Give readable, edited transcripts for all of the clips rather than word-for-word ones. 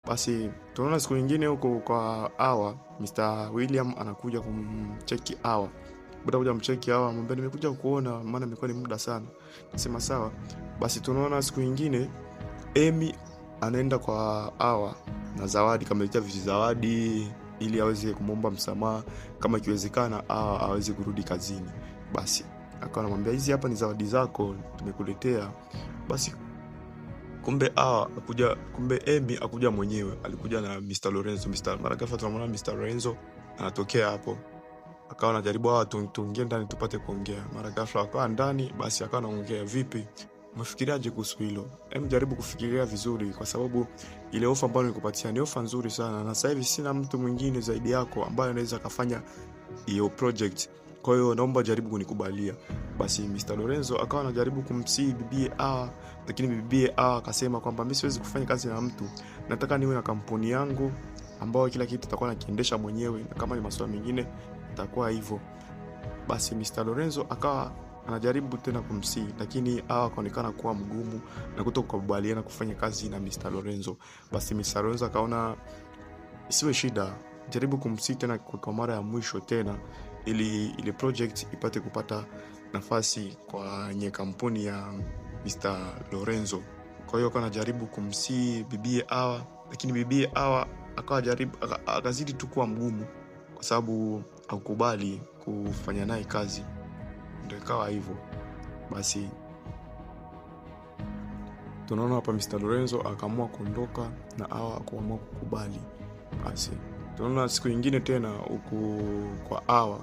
Basi tunaona siku nyingine huko kwa Hawa, Mr. William anakuja kumcheki Hawa. Baada kuja kumcheki Hawa, amwambia nimekuja kuona maana imekuwa ni muda sana. Nasema sawa. Basi tunaona siku nyingine Amy anaenda kwa Hawa na zawadi, kamletea zawadi ili aweze kumomba msamaha kama ikiwezekana Hawa aweze kurudi kazini. Basi akawa anamwambia hizi hapa ni zawadi zako tumekuletea. Basi kumbe Amy akuja mwenyewe, alikuja na Mr. Lorenzo. Mara ghafla tunamwona Mr. Lorenzo anatokea hapo. Akawa anajaribu tuingie ndani tupate kuongea. Mara ghafla akawa ndani, basi akawa anaongea, vipi? Umefikiriaje kuhusu hilo? Jaribu kufikiria vizuri kwa sababu ile ofa ambayo nilikupatia ni ofa nzuri sana na sasa hivi sina mtu mwingine zaidi yako ambaye anaweza kufanya hiyo project. Kwa hiyo naomba jaribu kunikubalia. Basi Mr. Lorenzo akawa anajaribu kumsii bibi A, lakini bibi A akasema kwamba mimi siwezi kufanya kazi na mtu. Nataka niwe na kampuni yangu ambayo kila kitu nitakuwa nakiendesha mwenyewe na kama ni masuala mengine itakuwa hivyo. Basi Mr. Lorenzo akawa anajaribu tena kumsii, lakini A akaonekana kuwa mgumu na kutokubaliana kufanya kazi na Mr. Lorenzo. Basi Mr. Lorenzo akaona isiwe shida, jaribu kumsii tena kwa mara ya mwisho tena ili ile project ipate kupata nafasi kwenye kampuni ya Mr. Lorenzo. Kwa hiyo akawa anajaribu kumsii bibi Hawa, lakini bibi Hawa akawa akazidi tu kuwa mgumu kwa sababu hakukubali kufanya naye kazi. Ndio ikawa hivyo. Basi tunaona hapa Mr. Lorenzo akaamua kuondoka na Hawa akaamua kukubali. Basi tunaona siku nyingine tena huku kwa Hawa,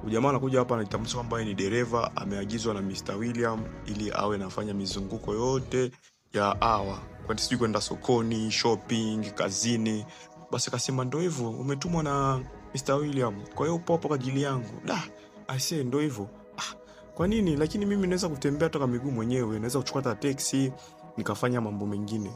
jamaa anakuja hapa anajitambulisha kwamba ni dereva, ameagizwa na Mr. William ili awe anafanya mizunguko yote ya Hawa, kwani sijui kwenda sokoni, shopping, kazini. Basi akasema ndio hivyo, umetumwa na Mr. William, kwa hiyo upo hapo kwa ajili yangu. Aisee, ndio hivyo. Kwa nini? Lakini mimi naweza kutembea toka miguu mwenyewe, naweza kuchukua taxi nikafanya mambo mengine.